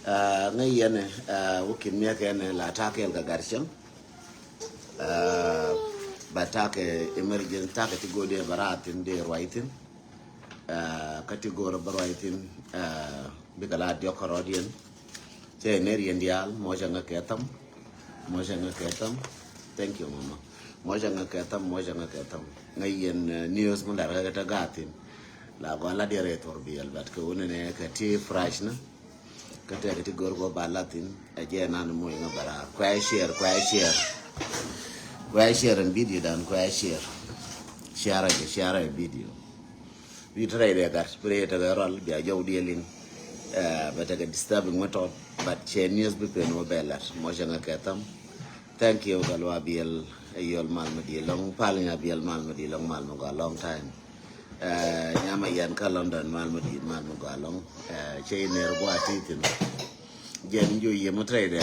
ngayon ukimya kene la take el gagarchang batake emergency take tigode baratin de writing kategori barwaitin bigala diokorodian che neri ndial moja ngaketam thank you mama moja ngaketam ngayen news mun dar ga tagatin la wala director biel bat ko wonene ka ti fresh na ka te ti gorgo balatin aje nan mo nga bara kwa share and video dan kwa share video we try to get spread the roll be a jow dealing but I get disturbing method but news be pen no belat mo nga ketam thank you galwa biel ayol malmadi long palnya biel malmadi long malmo ga long time nyama yan ka London malmadi malmo ga long che ner bo atitin jen ju ye mo try de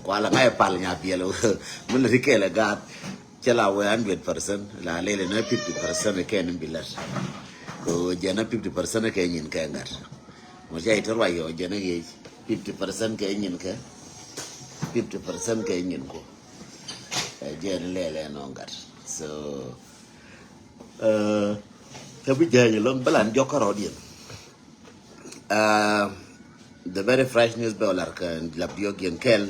kwa la ngai palnya biel mun rikele gat chala 100% la lele no 50% ken bilat ko jana 50% ke nyin ka ngar mo jay to wayo jana ge 50% ke nyin ka 50% ke nyin ko jana lele no ngar so tabi jani long balan jokaro dien the very fresh news dollar kan la bio gen kel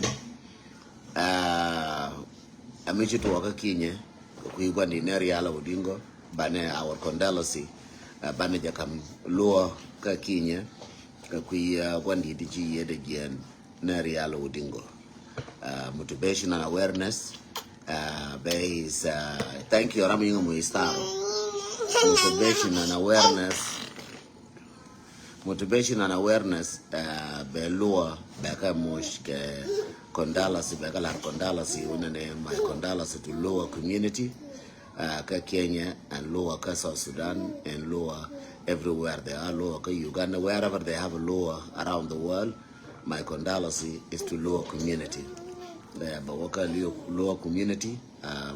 amichi to waka kinye ku igwandi neri ala udingo bane our condolences bana jakam luo ka kinya ka kuya gwandi diji yede gen na real udingo motivation and awareness base thank you rami ngumu star motivation and awareness be luo be ka mosh ke condolences be ka la condolences unene my condolences to Luo community ka Kenya and Luo ka South Sudan and Luo everywhere they are Luo ka Uganda wherever they have a Luo around the world my condolences is to Luo community but waka Luo community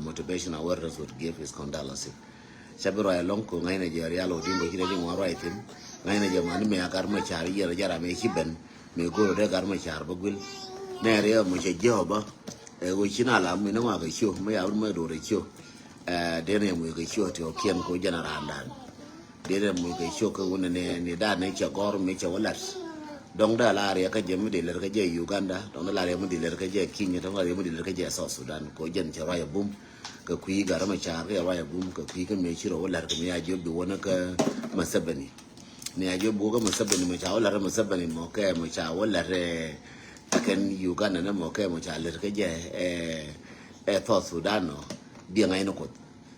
motivation awareness would give his condolences Shabiro ay long ko ngay na jari alo dimbo hire ding waro itim ngay na jamani me akar ma chari yara jara me hiben me go de kar ma char bagul ne re mo che joba go china la me no ma ga sho me ya mo do re sho dene mu ga sho to kien ko jana randan dene mu ga sho ko wona ne da ne che gor me che walas dong da la re ka jem de le ka je Uganda dong la re mu de le ka je Kenya dong la re mu de le ka je South Sudan ko jen che raya bum ka kuyi ga rama cha ga raya bum ka kuyi ka me shiro wala ka me ya je bi wona ka masabani ne ya je bo ga masabani me cha wala masabani mo ka mo cha wala re akan Uganda na mo ka mo cha le ka je South Sudan no bi ngai no ko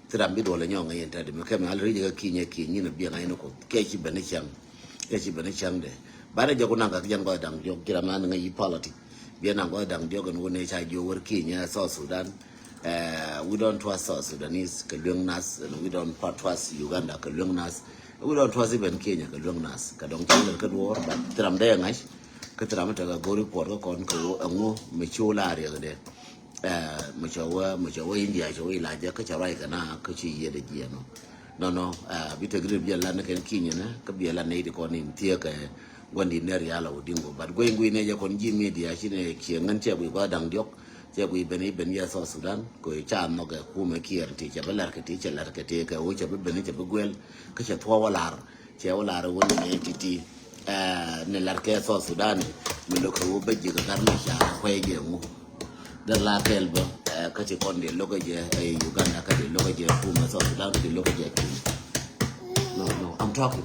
tiram bi do le nyong ngai ta de me ka me al ri ga Kenya no bi ngai no ko ke chi bane chang de bare jogo nanga jan go dang jog kira man ngai politics bi na go dang jogo no ne cha jo wor Kenya South Sudan we don't trust South Sudanese ka lyong nas and we don't trust Uganda ka lyong nas we don't trust even Kenya ka lyong nas ka dong tang ka war ba tram de ngai ka tram ta ga go report ko kon ko angu me chula re de me chawa India chawa ila ja ka charai kana ka chi ye de ji no bi te grib ya la na ken Kenya na ka bi la nei de ko ni tie ka gwandi ner ya la udingo but going we ne ja kon ji media shine ke ngan che bu ba dang diok che bu ben ya South Sudan ko cha no ga ku me kier ti cha balar ka ti cha lar ka ti ka o cha ben cha bu gwel ka cha thwa walar che walar woni ne ti ne lar ka South Sudan me lo ko be ji ga gar ma cha ko ye mu da la tel ba ka ti kon de lo ga je Uganda ka de lo ga je ku me South Sudan de lo ga je no I'm talking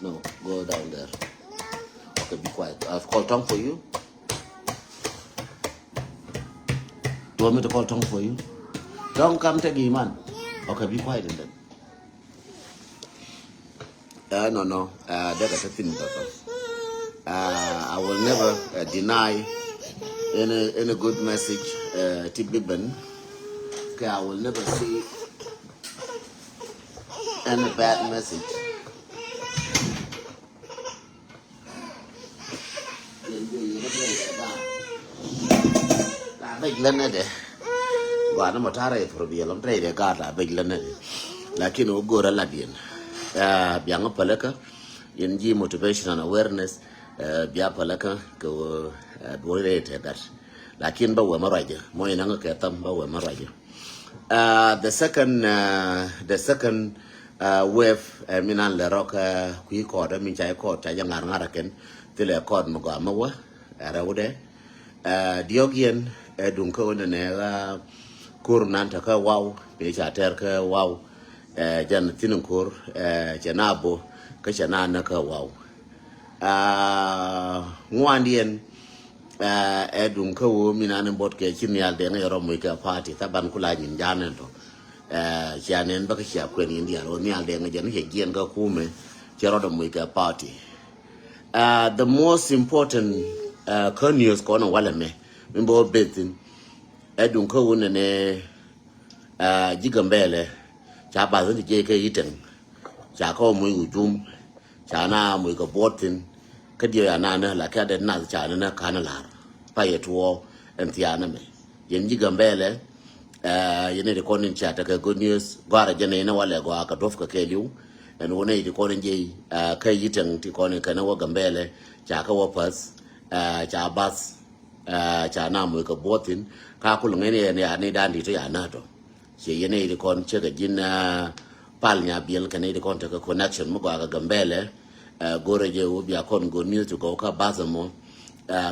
no go down there okay be quiet I've called tongue for you. Do you want me to call tongue for you? Don't come take him, man. Okay, be quiet in that. No. That's a thing. I will never deny any good message to Biben. Okay, I will never see any bad message. Big lenade wana matare probielom trade gata big lenade lakini ugora ladien bianga paleka yenji motivation and awareness bia palaka ko dole te dar lakin ba wa maraja mo ina nga tam ba wa maraja the second wave minan le roka ku ko da min chai ko ta yang ngar ken tele ko mo ga ma wa ara wude diogien dun ko ne ga kur nan ta ka wow be cha ter ka wow jan tinin kur janabo ka chana na ka wow ngwandien edun ka wo minan bot ke chinyal de ngero mo ka party taban kula nyin janen to chanen ba ka cha kwen india ro nyal de ngen he gien ka kume chero do mo ka party the most important news ko no wala me mbo betin edun ka wo ne jigambele cha ba zan je ke yiten cha ko mu ujum cha na mu ka botin ka dia na na la ka de na cha na ka na la pa ye tuo en tia na me yen jigambele yene de konin cha ta ka good news gwara jene na wala go ka dof ka ke liu en wona de konin je ka yiten ti konin ka na wa gambele cha ka wa pas cha bas cha na mu ka botin ka ku ngene ne ne dan di to ya na to che yene de kon che ga jin pal nya biel ka ne de kon ta ka connection mo ga gambele gore je wo bia kon go news to go ka bazamo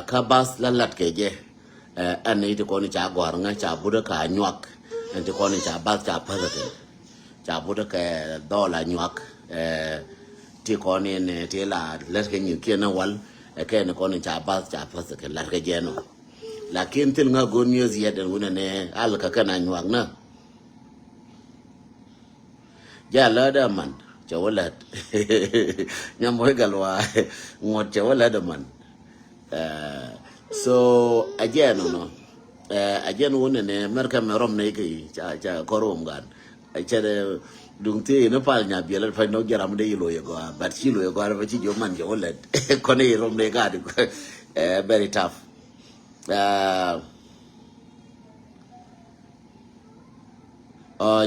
ka bas lalat ke je an ne de kon cha gwar nga cha buda ka nyak en de kon cha bas cha pazate cha buda ka dola nyak ti kon ne te la let ke nyin ke na wal ke ne kon cha bas cha pazate la ke je no lakin til nga go news ye den wona ne al ka kana nyak na ja la da man chawalat nyamoy galwa ngot chawala da man so again no again wona ne merka merom ne ki cha korom gan cha de dungte no pal nya biela fa no jaram de yilo yo but chilo yo gar fa chi jo man chawalat kone rom ne ga very tough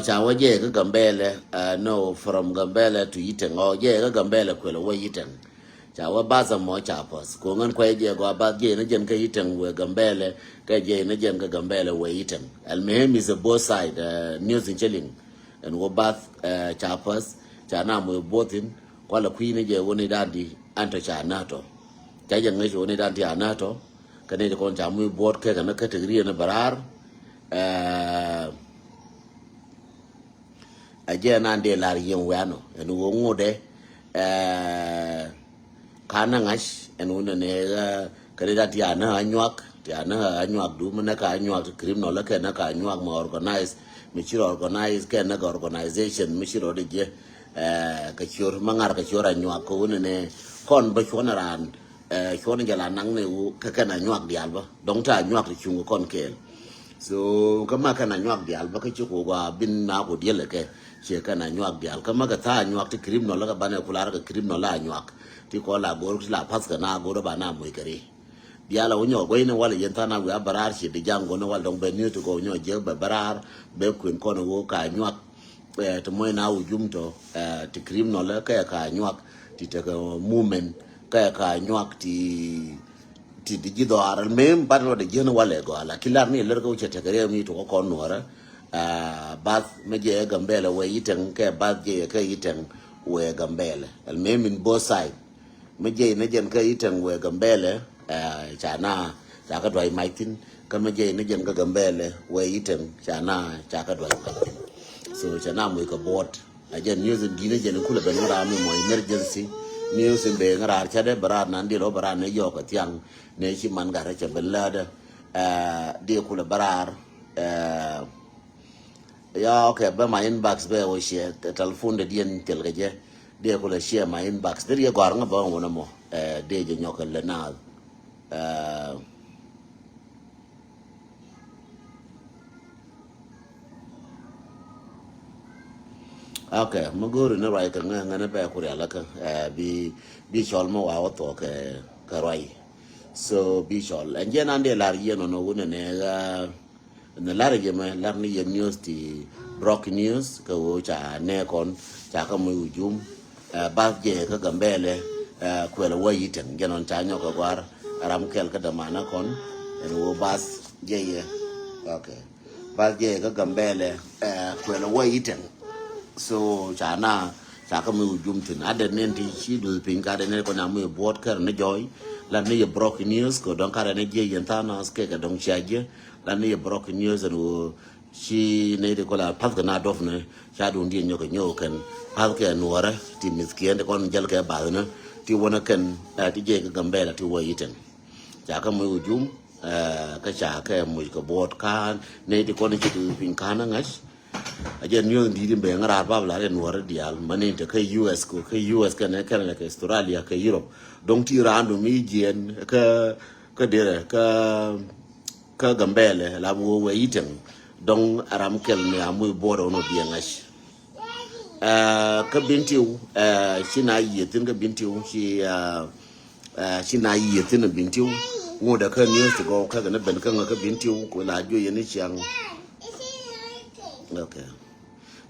cha waje ga gambele no from gambele to yiten je ga gambele kwelo wa yiten cha wa baza mo cha pos ko ngan kwa je go ba je na jen ka yiten we gambele ka je na jen ga gambele we yiten al mehem is a both side news in chilling and wo bath cha pos cha na mo botin kwala kwini je woni dandi anto cha nato cha je ngai woni dandi anato kane ko cha mo bot ke na category na barar aje na de lar yen wano en wo ngode kana ngash en wona ne kare da ti ana anyak du mena ka anyak criminal la ke na ka anyak ma organize mi chiro organize ke na organization mi chiro de je ka chor mangar ka chora anyak ko wona ne kon ba chona ran chona jala nang ne u ka kana anyak dial ba dong ta anyak ti chung kon ke so kama kana anyak dial ba ka chuko ga bin na ko diele ke che kana nyak dial kama ga ta nyak ti criminal la bana kula ga criminal la nyak ti ko la gor la pas ga na gor ba na moy kare diala wonyo go ina wala yenta na ga barar chi de jango no wal dong be ni to go nyo je ba barar be kuin ko no wo ka nyak to moy na u jumto ti criminal la ka nyak ti te ko movement ka nyak ti di gido aral mem barno de jeno wala go ala kilar ni ler go che te kare mi to ko nora bath meje gambele we yiten ke bath je ke yiten we gambele al memin both side meje ne jen ke yiten we gambele chana cha ka dwai maitin ka meje ne jen ka gambele we yiten chana cha ka dwai maitin so chana mo ka bot ajen news dine jen kula ben ra mi mo emergency news be ngara cha de bara nan di ro bara ne yo ka tiang ne chi man ga ra cha belada de kula barar ya okay ba my inbox be wo share telephone de dien tel gaje de ko la share my inbox de ye gar nga ba wona mo de je nyokal le na okay mo goro na rai ka nga na ba ko ala ka bi chol mo wa to ka rai so bi chol and je nan de lar ye no no wona ne na lar je ma lar ni ye news ti broken news ka wo cha ne kon cha ka mo ujum ba je ka gambele kwela wa yiten genon chanyo ka gwar aram kel ka damana kon en wo bas jeye okay bas jeye ka gambele kwela wa yiten so chana chaka mu jumtin ade nenti chidu pinka de ne ko na mu bot kar ne joy la ne broke news ko don kare ne je yentana ske ka don chaje la ne broke news and she ne de ko la pas na dof ne cha du ndi nyoko nyoken pas ke nuora ti miskien de kon jel ke ba ne ti wona ken ti je ka gambela ti wo yiten chaka mu jum ka chaka mu ko bot kan ne de kon chidu pinka na ngash ajen yo ndi dimbe ngara babla le nuora dial maninte ka US ko ka US ka ne Canada ka Australia ka Europe donc ti rando mi jien ka dire ka gambele la wo we yiten donc aram kel ne amu bodo no bi ngash ka bintiu sina yetin ka bintiu sina yetin bintiu ngoda ka news go ka ne ben ka bintiu ko la jo yeni chiang okay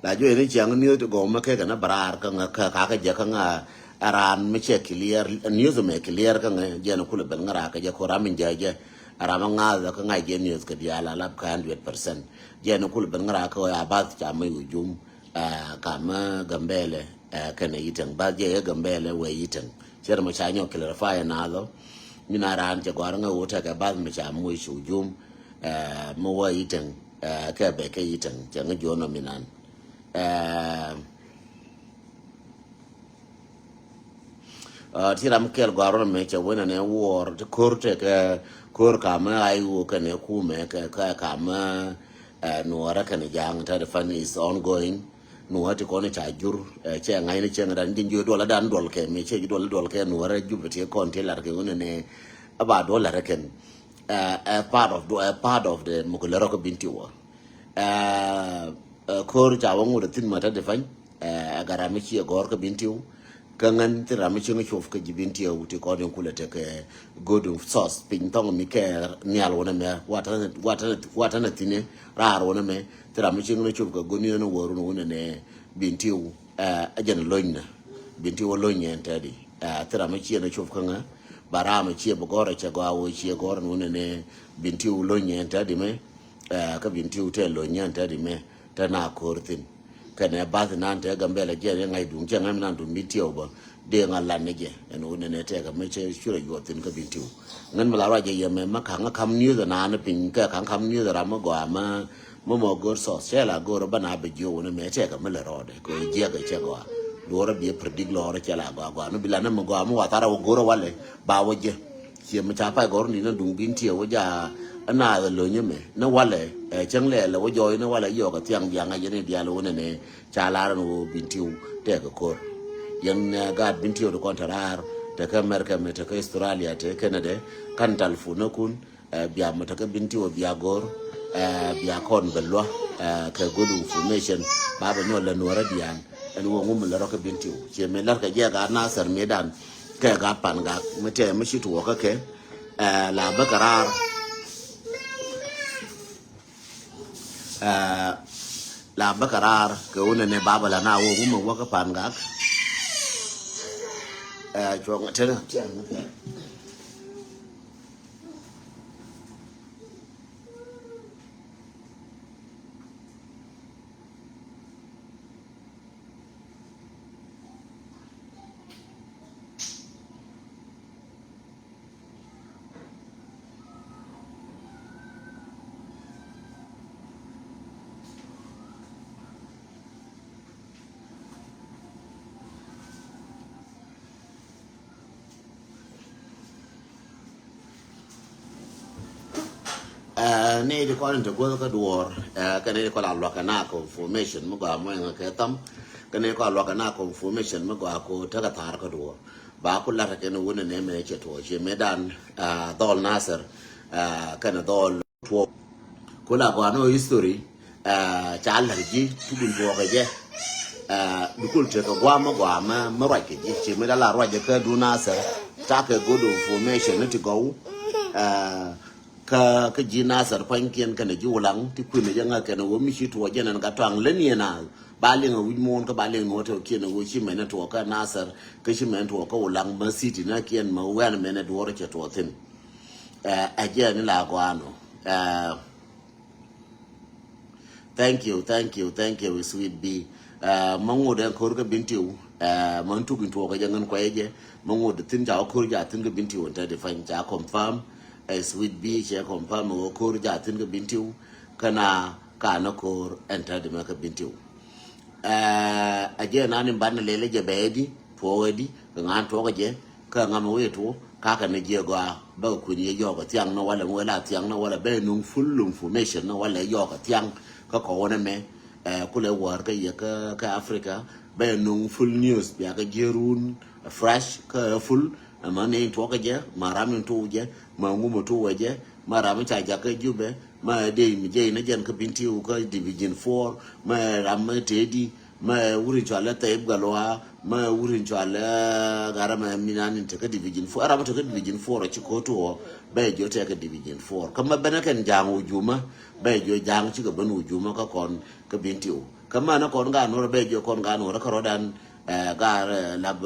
la jo ni chang ni to go ma ke na barar ka ka je ka nga aran me che clear news me clear ka nga je no kula ben ngara ka je ko ramin je arama nga ka nga je news ka dia la lab ka 100% je no kula ben ngara ka ya ba cha mai ujum ka ma gambele ka ne yiten ba je gambele we yiten cher ma cha nyo clarify na lo ni na ran je gwar nga wota ka ba me cha mu ujum mo we yiten ka be ka yiten jang jo no minan tiram kel garo me cha wona ne war de korte ka kor ka ma ai wo ka ne ku me ka ma no ra ka ne jang ta the fun is ongoing no ati ko ne cha jur che ngai ne chen ran din jo dola dan dol ke me che dol ke no ra ju te kon te lar ke wona ne aba dola ra ken a part of the mukulero ko bintiwa kor jawangu da tin mata da fan gara miki gor ko bintiwa kangan tira miki ngi chof ka jibintiwa uti ko den kula te ke godun sauce pin tong mi ke nyal wona me wata na tine rar wona me tira miki ngi chof ka goni no woru no wona ne bintiwa ajan lonya bintiwa lonya entadi tira miki na chof kanga barama chia bogora cha gwawo chia gor no ne binti ulonya ntadi me ka binti ute lonya ntadi me tana kortin kana bath nan te gambela je ngai dung je ngai nan dum miti oba de ngala ne je eno ne te ka me che shure yotin ka binti ngan mala ra je yeme ma khanga kam ni da na pin ka khang kam ni da ra ma gwa ma mo gor so sela gor bana be jo ne me te ka me le rode ko je ga che gwa dora bi predict lore chala gwa no bilana mo gwa mo watara wo goro wale ba woje che ma cha pa gor ni na dung bin tie wo ja ana lo nyeme na wale chang le wo joy na wale yo ka tiang yang a yene dia lo ne cha la no bin tiu te ka kor yang ga bin tiu do kontarar te ka America me te ka Australia te Canada kan talfu na kun biya mata ka bin tiu biya gor biya kon belwa ka good information ba ba no la no ra dian en wo ngum la roka bintiu che me lar ka je ga na sar medan ka ga pan ga mete me shi to ka ke la bakarar la bakarar ka wona ne baba la na wo ngum wa ka pan ga cho ngate na ne di ko nte ko ka duor ka ne ko la lo ka na ko information mo ga mo nga ka tam ka ne ko lo ka na ko information mo ga ko ta ka tar ka duor ba ko la ka ne wona ne me che to che medan dol nasser ka na dol to ko la ko no history cha la ji tu bin bo ka je du kul te ka gwa ma ra ke ji che me da la ro je ka du nasser ta ka good information ne ti go ka ji nasar pankian kana ji wulang ti kwime janga kana wo mi shi to janan ka tang len yana baling a wimon ka baling water kien a wishi men to ka nasar kishimen to ka ulang ma city na kien ma wen men at water to thin again la guano thank you sweet bee mango den kor ka bintiu man tu bin to ka jangan ko eje mango de tin ja kor ja tin ka bintiu ta de fan ja confirm sweet bee che confirm ko kor ja tin ka bintiu kana kana kor enter de ka bintiu again anin ban lele je bedi powedi ngan to ka je ka ngam wetu kaka ne je ga ba ku ni yo ka tiang no wala tiang no wala be nung full information no wala yo ka tiang ka ko wona me kule war ka ye ka Africa be nung full news ya ka jerun fresh ka full amane to ka je maram to je ma ngumo to waje maram cha ja ka jube ma de mi je na jen ka binti u ka division 4 ma ram tedi ma wurin chala taib galwa ma wurin chala garama minani ta ka division 4 araba ta ka division 4 ci ko to be jo ta ka division 4 kama bana kan jangu juma be jo jang ci ka banu juma ka kon ka binti u kama na kon ga no be jo kon ga no ka rodan gar lab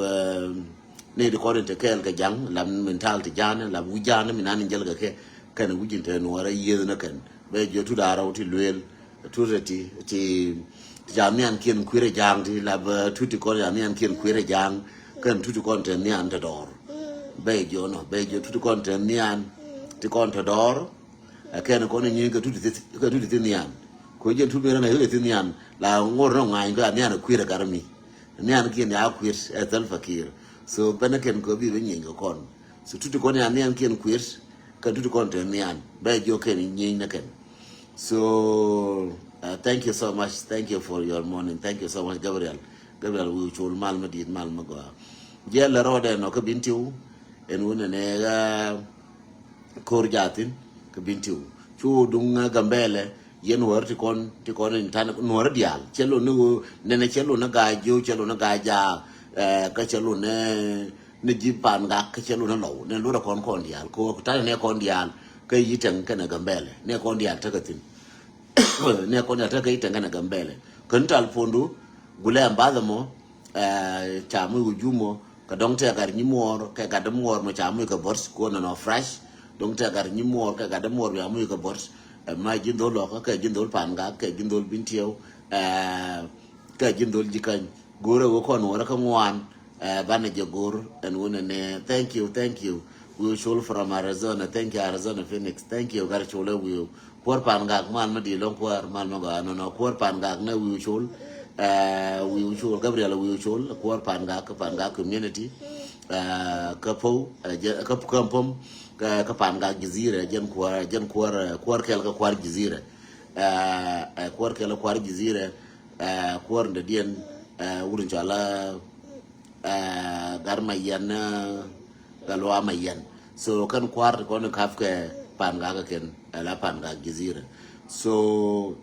ne de ko te kel ka jang lam mental te jana lab wujana minani jel ga ke kan wujin te no wara yedna kan be jo tu da rawti luel tu reti ti jamian kien kwire jang ti lab tuti ko jamian kien kwire jang kan tuti kon te nian te dor be jo tuti kon te nian ti kon te dor ken ko ni ga tuti ti nian ko je tu mera na yo ti nian la ngor no ngai ga nian kwire karmi nian kien ya kwir etal fakir so bana ken ko bi nyi ga kon so tuti kon ya nian kien kwir kan tuti kon te nian be jo ken nyi na ken so thank you so much. Thank you for your morning. Thank you so much, Gabriel. Gabriel, we will mal madid mal magwa. Jella roda no ka bintiu en wona ne korjatin ka bintiu. Chu dunga gambele yen warti kon in tan no radial. Chelo no ne chelo na ga jo chelo na ga ja ka chelo ne jipan ga ka chelo na lo ne lo kon dial ko ta ne kon dial ka yiten kana gambele ne kon dial tagatin ne ko na taka ita ngana gambele kantal pondu gule ambada mo chamu ujumo ka dongte agar nyimor ka gadamor mo chamu ka bors ko no fresh dongte agar nyimor ka gadamor ya mu ka bors ma jindo lo ka jindo panga ka jindo bintio ka jindo jikan gore wo ko no ra ka ngwan bana je gor and wona ne thank you we show from Arizona thank you Arizona Phoenix thank you gar chole we por pangak mal ma di long por mal ma ga no por pangak na we show Gabriel we show por pangak community kapo kampom ka pangak gizire jen kwar kel ka kwar gizire kwar kel kwar gizire kwar de dien wurin chala garma yana galwa mayan so kan kwar ko ne kafke panga ken la panga gizira so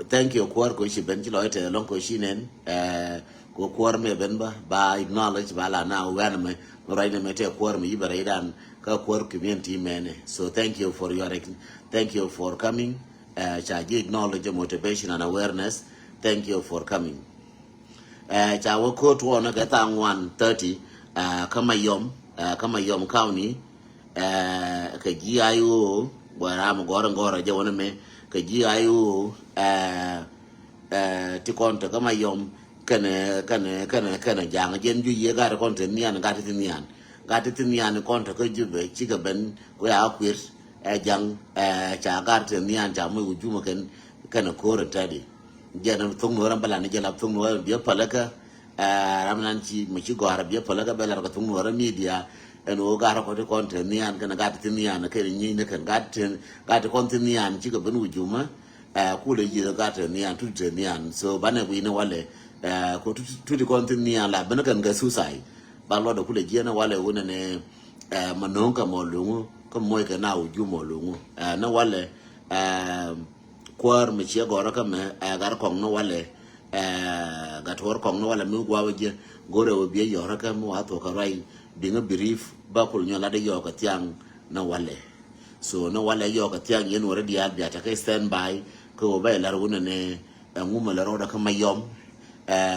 thank you kwar ko shi ben kilo ite lon ko shinen ko kwar me ben ba acknowledge ba la na wan me right me te kwar me ibare dan ka kwar community mene so thank you for coming cha acknowledge motivation and awareness thank you for coming cha wo ko to na ga tan 130 kama yom county ka GIO waram gora je wona me ka GIO ti konta kama yom kana jang jen ju ye gar konta nian gati nian konta ko jube chiga ben ko ya kwir jang cha gar te nian cha mu juma kana ko tadi jena tung no ram bala ni jela tung no bi palaka ramnan ci mu ci gora bi palaka bela ko tung no media en o gara ko de konte nian kana gati nian ka ni ne kan gati konte nian ci ga ben wujuma ku le ji gati nian tu te nian so bane wi ne wale ko tu di konte nian la ben kan ga susai ba lo da ku le ji na wale wona ne manonka mo lungu ko moy ka na wujuma lungu na wale kwar me che gora ka me gar kong no wale gator kong no wale mi gwa waje gore wo biye yora ka mo ato ka rai dinga brief ba kul nyola de yo ka tiang na wale so no wale yo ka tiang yen wore dia ta ka stand by ko ba lar wona ne nguma la roda kama yom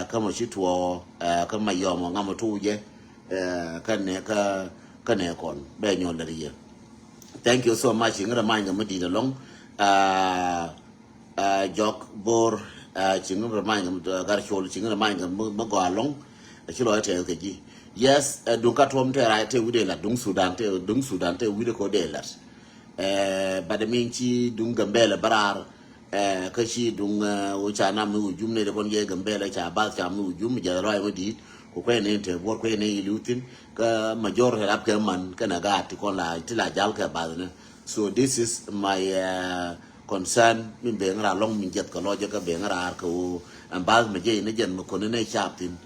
kama chitwo kama yom ngama tuje kane kon be nyon la riya. Thank you so much ngara manga mudi da long jok bor chingara manga gar chol chingara manga go along chilo te ke ji. Yes dung ka tom te ra te wude la dung Sudan te wude ko de la badaminchi dung gambela barar kashi dung uchana mu jumne de kon ye gambela cha ba cha mu jum ja roi wadi ko ko ne te bor ko ne ilutin ka major rap ke man kana ga ti kon la ti la jal ka ba ne. So this is my concern min be ngara long min jet ko lo je ka be ngara ko am ba me je ne jen ko ne chaptin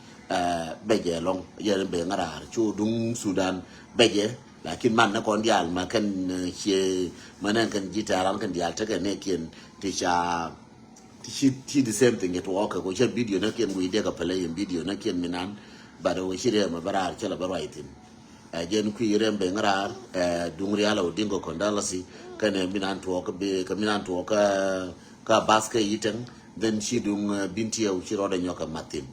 beje long ye be ngara chu dung Sudan beje lakin man na kon dial ma kan che manan kan gitaran kan dial ta kan ne ken ti cha ti the same thing it walk ko che video na ken we de ka play video na ken minan ba do shire ma barar che la baraitin jen ku yirem be ngarar dung riala o dingo kondalasi kan minan to ka be ka minan to ka baske yiten then she dung binti o shiro da nyoka matin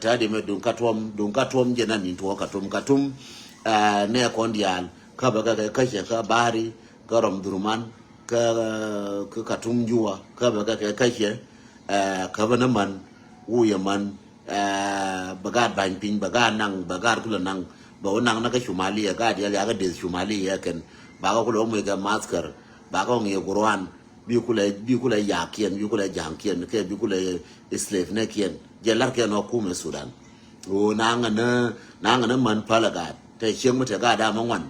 tadi me dung katom je nan to katum ne kondial ka ba ka bari ka rom duruman ka katum juwa ka ba ka ka ba na man wuya man bagar ban pin bagar nang bagar kula nang ba nang na ka shumali ga dia ya ga de shumali ya ken ba ga kula mu ga maskar ba ga ngi qur'an bi kula ya kien bi kula jang kien ke bi kula slave ne kien je lar ke no ku me Sudan o nang na man palaga te chieng mate ga da mangwan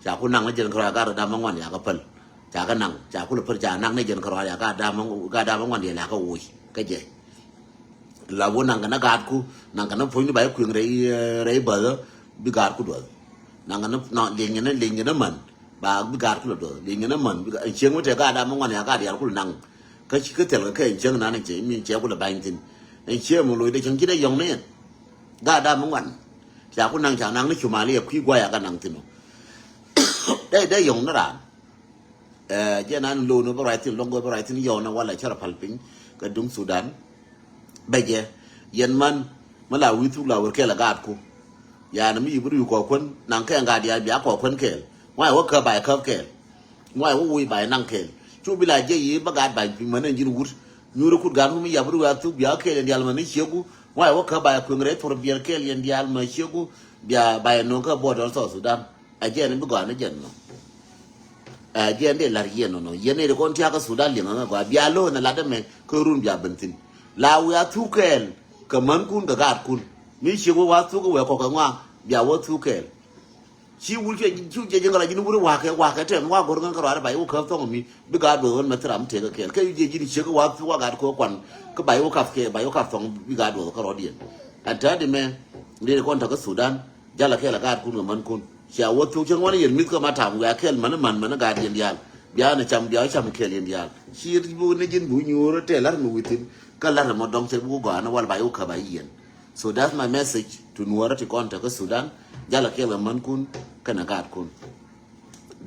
cha ku nang jen kra ga da mangwan ya ka pal cha ka nang cha ku per cha nang ne jen kra ya ga da mangwan ya la ka wi ka je la wo nang na ga ku nang na phu ni ba ku rei ba bi ga ku do nang na no le na man ba bi ga ku do le na man bi chieng mate ga da mangwan ya ga ya ku nang ka chi ka tel ka chieng na ne che mi che ku la ba tin en chieng mo lo de chieng ki da yong ne ga da mangwan cha ku nang cha nang ni Somalia kwi gwa ya ka nang tinoได้ยงนะร้านเจ้านั้นลูนบริษัทลงบริษัทยอนะว่าอะไรชาร์พัลปิงกระดุมสุดานไปเจยันมันเมื่อเราวิทุเราแค่ละกาดกูยานะมีอยู่บริอยู่ก่อคนนางแค่งาดียาบียก่อคนเกลว่าว่าเคยใบเคยเกลว่าว่าวุ้ยใบนั่งเกลช่วงเวลาเจ้ายี่บักการใบเหมือนยินวุฒิยูรุขุดการมึงมียาบริวารทุกบียเกลยันดียามันนี่เชี่ยวกูว่าว่าเคยใบเคยเรทตัวบียเกลยันดียามันเชี่ยวกูบียใบนงก็บอดอลสุดานไอ้เจ้านี่เมื่อก่อนนี่เจนเนาะเจนเดลาร์เยนเนาะเยนเนี่ยคนที่อาก็สุดาเลี้ยงนะกว่าบียโลนั่นละแต่เมื่อคืรุ่นบียบันทินลาวyaทุกเกลก็มันคุณก็กาดคุณมีเชื่อว่าทุกก็เวกก็ง่าบียว่าทุกเกลชีวิตชีวิตยังอะไรยินวุ้ยว่าแค่เท่าว่าคนกันก็ร้ายไปว่าเขาต้องมีบีกาดเบอร์มันมาทำเทก็เกลแค่ยินเชื่อว่าทุกว่ากาดก็ควันก็ไปว่าขับเกลไปว่าขับต้องบีกาดเบอร์ก็รอเดียนอันท้ายเดี๋ยวแม่เดี๋ยวคนถ้าก็สุดานยาละแค่ละกาดคุณกับมันคุณเชื่อว่าทุกเชิงวันนี้ยันมิตรก็มาถามว่าแค่มันกาดยันยาบียเนี่ยจำบียจำเกลยันยาชีวิตบุญเนี่ยยินบุญอยู่แล้วแต่ละหนุ่ยทิ้งก็ละหมดดองเซบุกก่อนนะว่าไปว่าขับไปยัน so that's my message to นัวที่ก่อนถ้าก็สุดานยาละแค่ละมันคุณกันกาดคุณ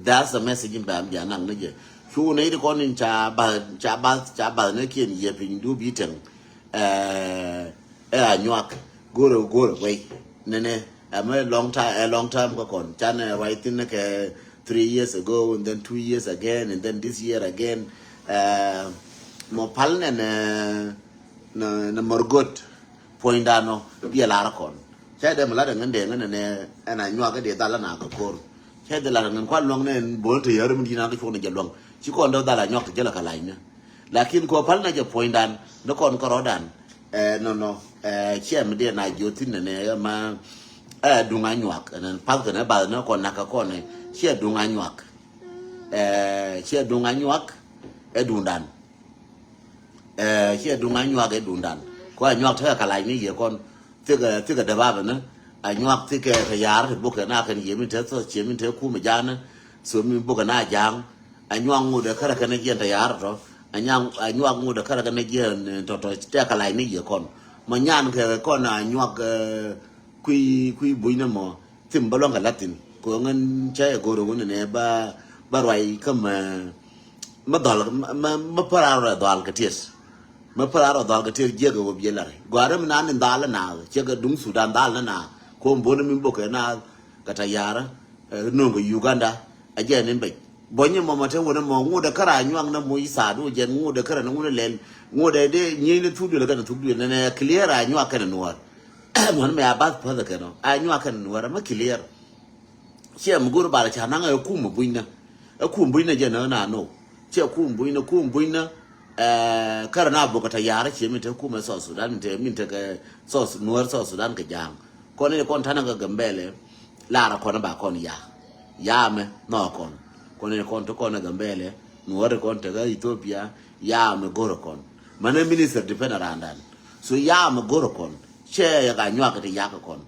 that's the message แบบอย่างนั้นนี่เจ้ช่วงนี้ที่ก่อนนี่จะบาเนี่ยเขียนเยี่ยมดูบีถึงหยวกกูรไว้เนี่ยI'm a long time ago. China writing like 3 years ago, and then 2 years again, and then this year again. Mopal na morgot point dano dia larakon. Saya dah melada dengan dia dengan na nyuak dia dalam nak kor. Saya dah lara dengan kuat long nen boleh tu ya rumah dina tu cuma jalan. Cikgu anda dalam nyuak jalan kalainya. Lakin kuapal na je point dan, nakon korodan. No. Saya dia na jotin na ma. Dunga nyuak dan pak na ba na kon nakakon sia dunga nyuak dundan sia dunga nyuak dundan ko nyuak tha kalai ni ye kon tiga da ba na nyuak tiga ka yar bu ka na kan ye min ta so che min ta ku ma jana so min bu ka na jang nyuak ngu da kara kana ye ta yar to nyuak ngu da kara kana ye to ta kalai ni ye kon ma nyan ka kon na nyuak kui bui na mo tim balong ka latin ko ngan cha ko ro ne ba rai kam ma dal ma para ra dal ka ties ma pararo dal ga ter jega wo bielare gware mi nan ndala na chega dum Sudan dal na ko mbona mi boke na kata yara no go Uganda aje ne be bonye mama te wona mo ngude kara nywang na mo isa do je ngude kara na ngude len ngude de nyi ne tudu le kana tudu ne clear a nywa kana nuar mon me abat pa da kana a nywa kana nuar ma clear che mguru bala cha na ga ku mo buina ku buina je na no che ku buina kara na bokata yara che mi te ku ma so Sudan te min te ka so nuar so Sudan ka jang ko ne kon tana ga gambele lara ko na ba kon ya me no kon ne kon to kon ga gambele nuar kon te ga Ethiopia ya me goro kon mane minister depend arandan so ya me goro kon che ya ga nywa ka te ya ka kon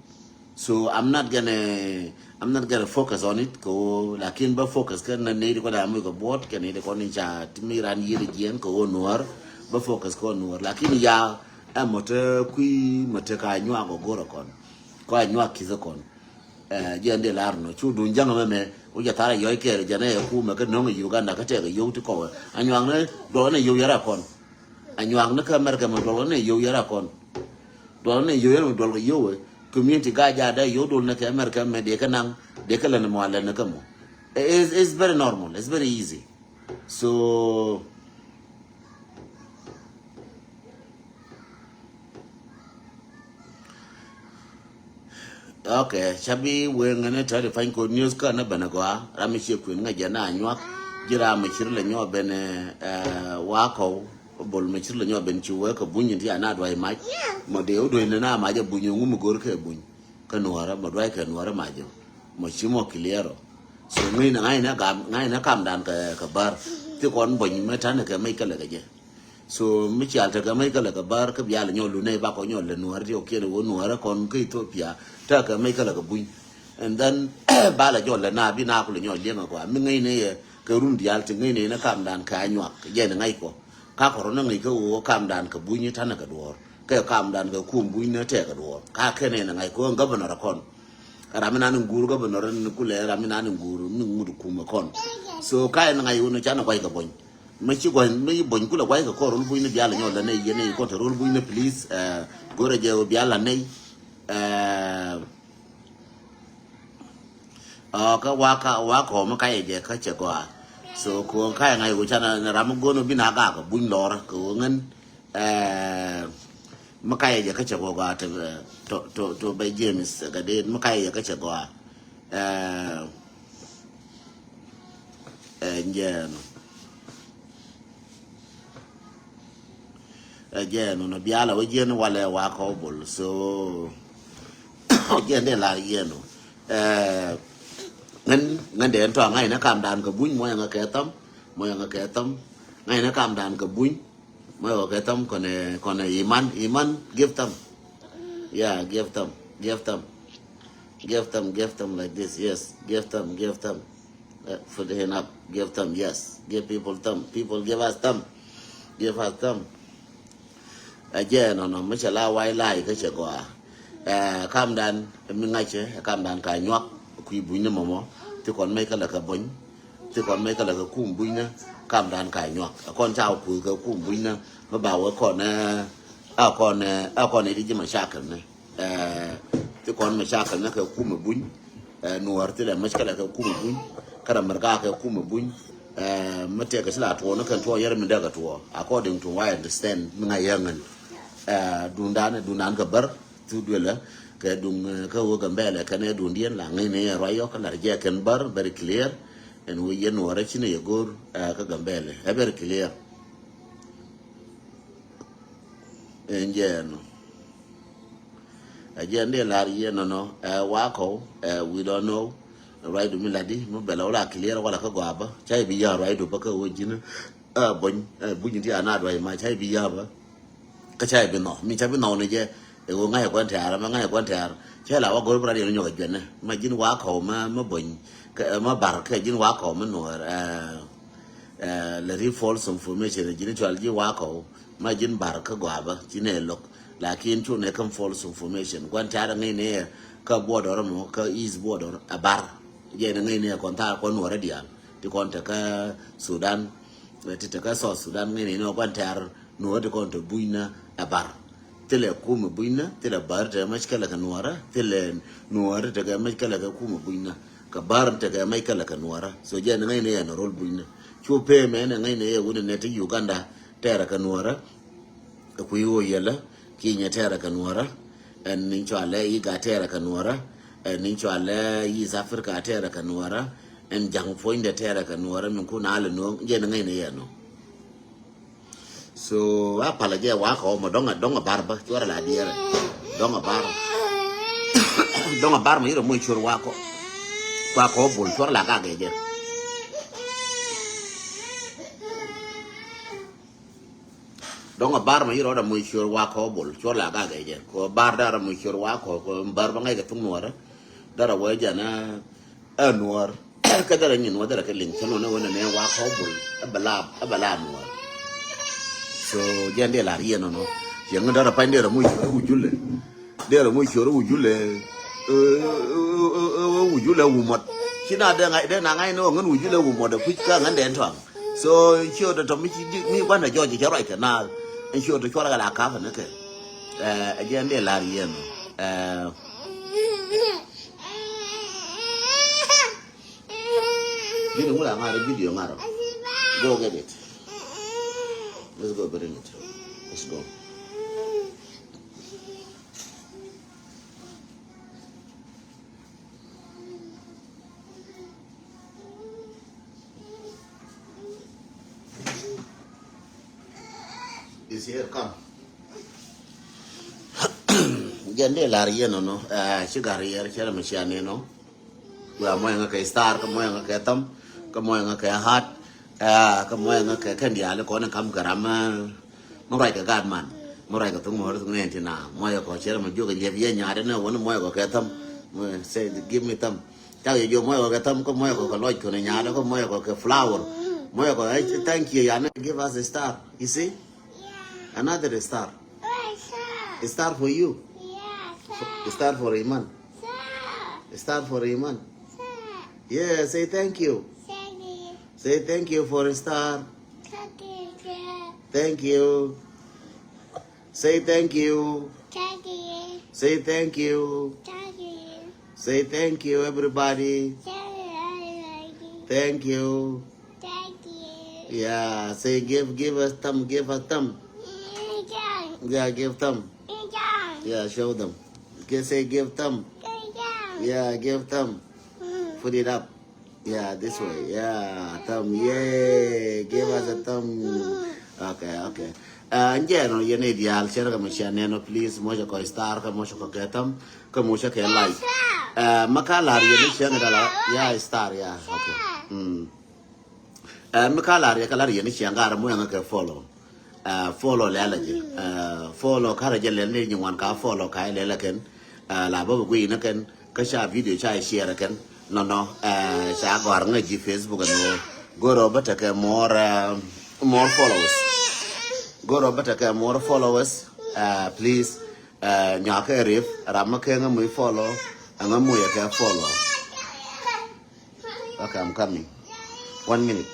so I'm not gonna focus on it ko lakin ba focus kan na ne ko da mu ko bot kan ne ko ni cha timiran yiri gen ko nuar ba focus ko nuar lakin ya amote kui mate ka nywa go goro kon ko nywa kizo kon jende larno chu dun janga me o ja tara yoy ke jana e ku me ka no Uganda ka te ga yo ti ko anywang ne do ne yo yara kon anywang ne ka America mo do ne yo yara kon do ne yo yara do yo community ga ja da yo do ne ka America me de ka nang de ka le mo ala ne ka mo it's very normal, it's very easy. So okay, chabi we ngane tari fine ko news ka na banagwa rami che ku nga jana anywa jira me chirle nyo bene wako bol me chirle nyo ben chiwe ko bunyi ti ana dwai ma mo de odo ina na ma je bunyi ngum gor ke bunyi ka nuara mo dwai ka nuara ma je mo chimo kiliero so ngai na kam dan ka bar ti kon bunyi me tan ka mai kala ga je so mi chi alta ga mai kala ka bar ka biya le nyo lu ne ba ko nyo le nuara ti o ke le wo nuara kon ka Ethiopia ta ka mai kala ka bunyi and then bala jo le na bi na ku le nyo le ma kwa mi ngai ne ye ka rum dial ti ngai ne na kam dan ka nywa je ne ngai ko ka ko no ngai ko kam dan ka bunyi tan ka dor ka kam dan ka kum bunyi ne te ka dor ka ke ne ngai ko governor kon ramina nan guru governor ne ku le ramina nan guru ni ngudu kuma kon so ka ne ngai wono chana kwai ka bonyi ma chi go me bonyi ku la kwai ka ko ro bunyi ne biala nyo le ne ye ne ko to ro bunyi ne please gore je biala ne ka waka ma ka je ka che ko so ko ka ngai go chana ram go no bina ga bun lor ko ngan ma ka je ka che go ga to by James ga de ma ka je ka che go no no biala we je no wale wa ko bol so je ne la ye no ngan de to ngai na kam dan ka buñ mo nga ke tam ngai na kam dan ka buñ mo ga ke tam ko ne iman give them yeah give them like this yes give them for the hand up give them yes give people give us them again no machala wai lai ka che go kam dan mi ngai che kam dan ka nyak ku buñ ne momo ti kon mai kala ka buñ ti kon mai kala ka kum buñ na kam dan ka nyak kon chao ku ka kum buñ na ma ba wa kon kon di ma shakal ne ti kon ma shakal na ka kum buñ nuar ti da ma kala ka kum buñ kada marga ka kum buñ mate ka sila to na kan to yar mi daga to according to what I understand mi ngai yangan dundan ka bar tu dwela ka dung ka wo gambele ka ne dun dien la ngai ne rayo ka la je kan bar very clear and we yen wara chine yegor ka gambele very clear enjeno ajende la yeno no wako we don't know right do miladi mo bela wala clear wala ka gwaba chai bi ya right do baka wo jina bunyi ti ana do ma chai bi ya ba ka chai bi no mi chai bi no ne je e wo ngai kwan ta ma ngai kwan ta che la wa go bra de nyo ga jene ma jin wa ko ma bon ka ma bar ka jin wa ko ma no la ri false information jin to al ji wa ko ma jin bar ka gwa ba jin e lok lakin to ne kan false information kwan ta ngai ne ka border mo ka is border a bar je ngai ne kon ta kon no dia ti kon ta ka Sudan ti ta ka so Sudan ngai ne no kwan ta nuar de kon to buina abar tele kuma buina tele bar te ma kala ka nuara tele nuar te ga ma kala ka kuma buina ka bar te ga ma kala ka nuara so je ngai ne ya no rol buina chu pe me ne ngai ne ya wona ne te Uganda tera ka nuara ku yo yela ki nya tera ka nuara en ni chale yi ga tera ka nuara en ni chale yi Africa tera ka nuara en jang foinde tera ka nuara min ku na ale no je ngai ne ya no so apa lagi wa ko mo donga barba chora la diere donga bar mo iro mo chor wa ko bol chora la ga ge donga bar mo iro da mo chor wa ko bol chora la ga ge ko bar da mo chor wa ko bar ba ngai ga tum nuara da wa jana anwar ka da ni no da ka lin chano ne wona ne wa ko bol abala nuara so jande la rieno no yang ndara pandera muy ujule dera muy choro ujule ujule umot kina de ngai no ngan ujule umot da kuka ngan den twang so chio da to mi bana joji charo ita na chio da chora la ka fa ne ke jande la rieno ni ngula ngara video ngara go get it. Let's go bring it. Let's go. Is here, come. Jande la rieno no. Sugar here, chera machine no. We are moyang ka star, ka moyang ka tam, ka moyang ka heart. Ka moy nga ka kan dia le ko na kam garama mo rai ka gad man mo rai ka tung mo tung ne tina moy ko chere mo jo ga je ye nya de na won moy ko ka tam say give me tam ta ye jo moy ko ka tam ko moy ko ka loj ko nya de ko moy ko ka flower moy ko thank you ya give us a star you see another star a star for you a star for Iman a star for Iman yeah say thank you. Say thank you for a star. Thank you. Say thank you. Say thank you. Say thank you, everybody. Thank you. Yeah. Say give us thumb. Give a thumb. Yeah. Give thumb. Yeah. Show them. Say give thumb. Yeah. Give thumb. Put it up. Yeah, this way. Yeah, thumb. Yay. Give us a thumb. Okay. Nje no yene ideal share ka mashane no please moja ko star ka moja ko ketam ka moja ke like. Makala yene share dala ya star ya. Okay. Makala ya kala yene share ngara mo nga ke follow. Follow le alaje. Follow kara jelle ne nywan ka follow ka le la ken. La ba bu na ken ka sha video cha share ken. No, sa gor nga ji Facebook no goro bata ke more followers. Goro bata ke more followers. Please nya ke rif ram ke nga muy follow nga muy ke follow. Okay, I'm coming. 1 minute.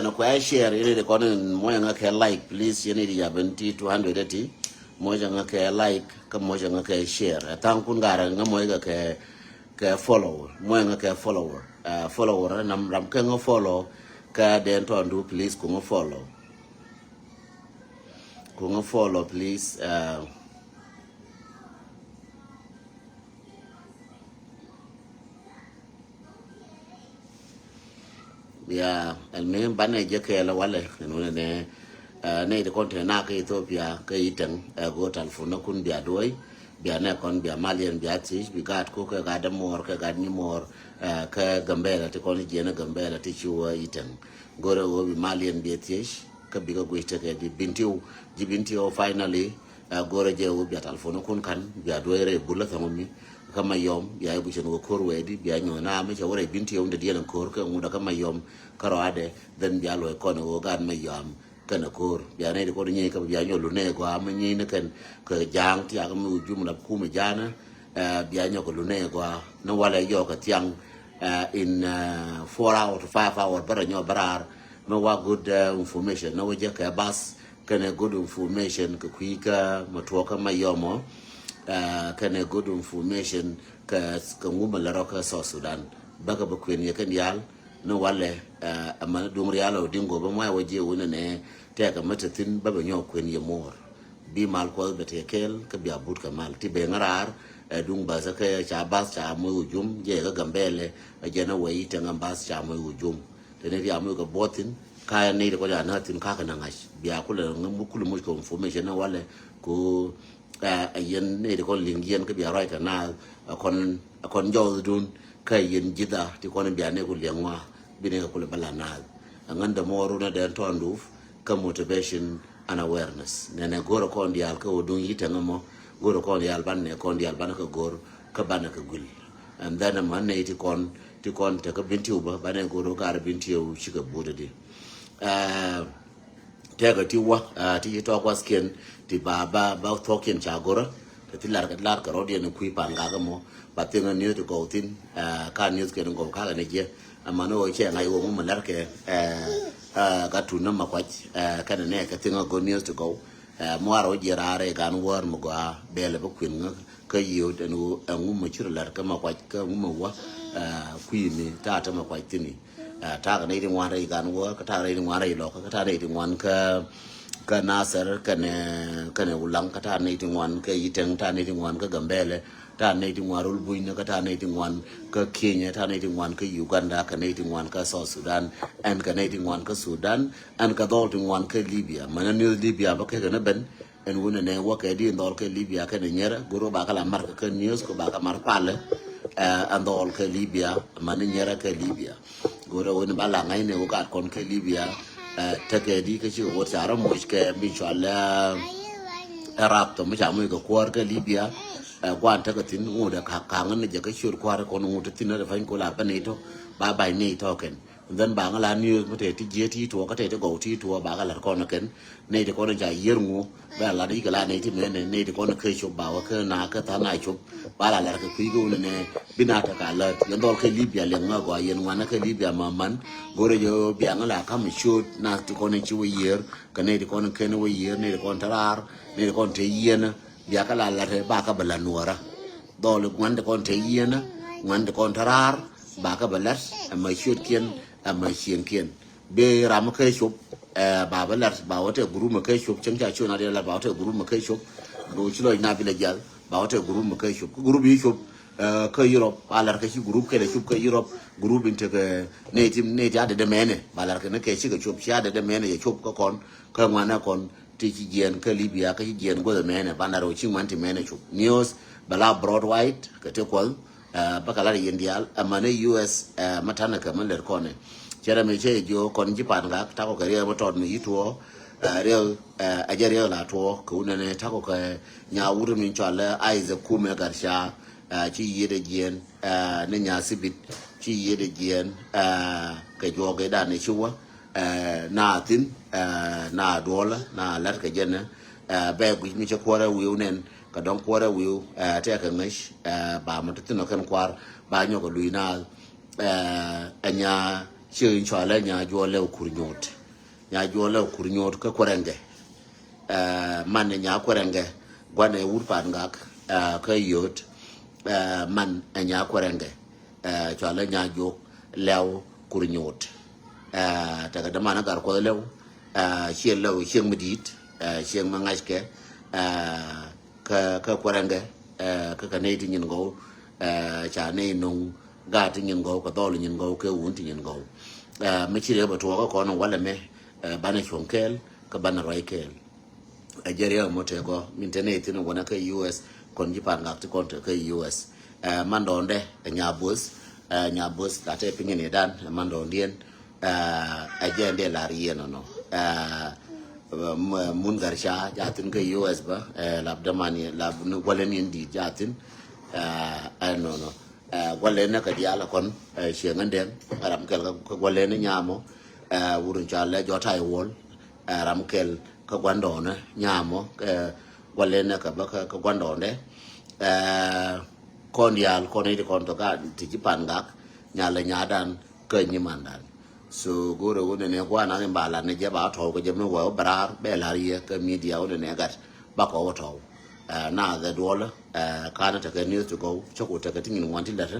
No kwa share ile kwa moja ngake like please yene ya 200 moja ngake like kama moja ngake share atankun ngara ngamoja ke follow moja ngake follower nam ke ngo follow ka den to ndu please ko follow please ya almem bana je ke la wala no ne de konte na ke Ethiopia ke iten go talfo na kun bia doy bia ne kon bia malien bia tis bi gat ko ke ga de mor ke ga ni mor ke gambela te kon je na gambela te chuwa iten gore go bi malien bia tis ka biga gwite ke jibintio finally gore je u bia telephone kun kan bia doere bulla tamomi kama yom bia bu chen go kor wedi bia nyona me chawre bintio nde dien kor ka nguda kama yom karo ade then bia lo ko no gan me yom kana kor bia ne ko ni ka bia nyolo ne ko am ni ne kan ka jang ti aga mu jumla ku me jana bia nyoko lo ne ko no wala yo ka tiang in 4 hours to 5 hours bara nyo barar no wa good information no je ka bas kana good information ka kuika matoka mayomo kana good information ka nguma la roka so Sudan baka ba kwen yakan yal no wale amana dum rialo dingo ba moy waje wona ne te ka matatin baba nyo kwen ye mor bi mal ko be te kel ka bi abut ka mal ti be ngarar dung ba sa ka cha bas cha mo ujum je ga gambele je na wai te ngam bas cha mo ujum te ne ya mo ga botin kaya ne ko ja na tin ka kana ngash biya kula ngam kulu mo ko information na wale ko yen ne ko lingien ka biya right na kon jo dun ka yen jida ti ko ne biya ne ko lengwa bine ko le bala na nganda mo ru na den tondu ka motivation and awareness ne ne goro ko ndial ka odun yita ngamo goro ko ndial ban ne ko ndial ban ka goro ka ban ka gul and then man ne ti kon te ka binti uba ban goro ka binti u shiga bodade tega ti wa ti to kwa skin ti ba talking chagora ti lar ka rodi ne kui panga ga mo ba tinga ni to go tin ka news ke ngo ka ne je amano o che ngai wo mo lar ke ka tu na makwach ka ne ka tinga go news to go mo aro je rare gan war mo ga bele ba kuin ka yo de no ngu mo chira lar ka makwach ka mo wa kui ni ta makwach tini ta ka nei ngwan rai gan wo ka ta rai ngwan rai lo ka ta nei ngwan ka nasar ka ne ulang ka ta nei ngwan ka yiteng ta nei ngwan ka gambele ta nei ngwan ul buina ka ta nei ngwan ka Kenya ta nei ngwan ka Uganda ka nei ngwan ka South Sudan and ka nei ngwan ka Sudan and ka dol ngwan ka Libya mana ni Libya ba ka na ben en wona ne wa ka di ndol ka Libya ka ne nyera goro ba ka la mar ka news ko ba ka mar pale andol ka Libya mana nyera ka Libya goro woni bala ngai ne wo ka kon ka Libya take di ka chi wo tsara mo ke bi inshallah arab to mo cha mo ka kwar ka Libya kwan ta ka tin ngo da ka ngan ne ka shur kwar ko ngo ta tin da fa ko la ba ne to ba bai ne to ken then ba ngala news mo te ti je ti to ka te go ti to ba ga la ko na ken ne de ko na ja yer ngo ba la di ka la ne ti ne de ko na ke sho ba wa ka na ka ta na sho ba la ka ku go ne binata ka la yo dol ka Libya le nga go yen wana ka Libya man gore yo bi ngala ka mi sho na ti ko ne chi wo yer ka ne de ko na ken wo yer ne de ko tarar ne de ko te yen biya ka la ba ka bala nuara dol ngwan de ko te yen ngwan de ko tarar ba ka balat amma shot ken amma shien ken be ram ka sho ba balat ba wata guru ma kai sho cin ta sho na de la ba wata guru ma kai sho go chilo ina bi la jal ba wata guru ma kai sho guru bi sho ka Europe balar ka shi group ke da shi ka Europe group inte ka ne ta da mene balar ka ne ke shi ga chop shi da mene ya chop ka kon ka ngwana kon ti ji gen ka Libya ka ji gen go da mene banaro chi man ti mene chop news bala broad white ka te kol bakala yendial amane US matana ka maler kone chera me che jo kon ji pan ga ta ko kare mo tod mi to real ajere la to ko ne ta ko ka nya wuru min chala aize kume garsha chi yede gen ne nya sibit chi yede gen ka jo ga da ne chuwa na tin na dola na lar ka jena ba gu mi che kwara wi nen ka don kwara wi te ka ngish ba mo tin no kan kwar ba nyo ko luina anya chi chala nya jo le kurnyot nya jo le kurnyot ka kwarenge man nya kwarenge gwane urpan ngak ka yot man anya kwarenge chala nya jo lew kurnyot taga da mana gar ko lew xieng lew xieng medit xieng mangaske ka kwarenge ka ne ti nyin go cha ne nung ga ti nyin go ko dol nyin go ke un ti nyin go me chi le ba to ko no wala me bana chonkel ka bana raikel ajeria mo te go internet no wona ka US kon ji pan ga ti kon ka US mandonde nyabus tate pingine dan mandondien agende la rieno no mun garsha jatin ka US ba labda mani lab no gwalen indi jatin no no gwalen na ka diala kon shengan den ram kel ka gwalen nyamo wurun chale jota wol ram kel ka gwando na nyamo gwalen na ka ba ka gwando ne kon yal kon ide kon to ka tijipan gak nyala nyadan ka nyimandan so gore wona ne kwa na mbala ne jaba to ko jemno wa brar be la ye ka media wona ne gat ba ko to na the dollar kana ta news to go choko ta tin in wanting that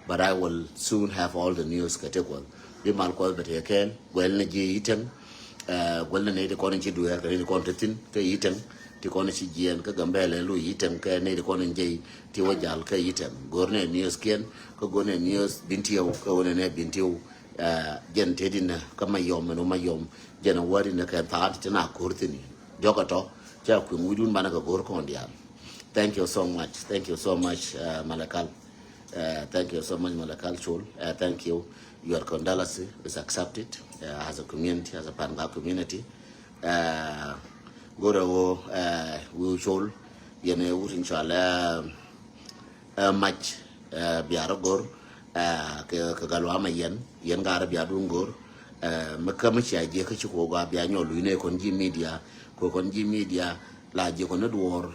but I will soon have all the news category di mal ko be te ken wel ne ji iten wel ne de ko ne ji duer ne ko tin ke iten ti ko ne ci jien ka gambele lu iten ke ne de ko ne ji ti wajal ke iten gorne news ken ko gorne news bintiyo ko wona ne bintiyo jen tedina kama yom no mayom jena wari na kan taat tana kurtini jogato ja ku mudun bana ga gor kon dial thank you so much Malakal thank you so much Malakal chul thank you your condolence is accepted as a community as a Panga community goro we chul yene wurin chala match biara gor ke galwa mayen yen gara biya dungor makama ci aje ka ci ko ga biya nyolu ne kon ji media ko kon ji media la je ko na duor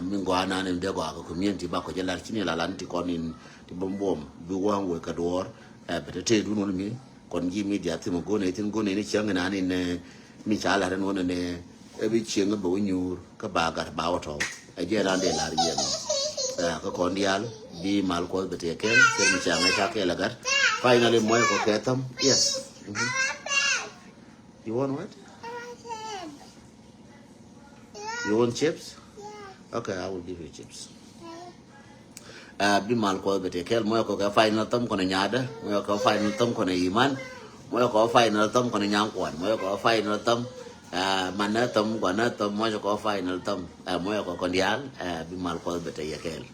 mi ngwana ne de ga ko community ba ko je lar ci ne la lanti kon in ti bombom du wan we ka duor bete te du non mi kon ji media ti mo gone tin gone ne ci ngana ne mi cha la ren wona ne e bi ci nga bo nyur ka ba ga ba wato aje ran de lar yen ka kon dial bi mal ko bete ken sen mi cha nga cha ke lagar finally moy ko ketam yes you want what you want chips okay I will give you chips bi mal ko bete kel moy ko ka final tam ko nyada moy ko final tam ko iman moy ko final tam ko nyang kwan moy ko final tam mana tam ko na tam moy ko final tam moy ko kon dial bi mal ko bete kel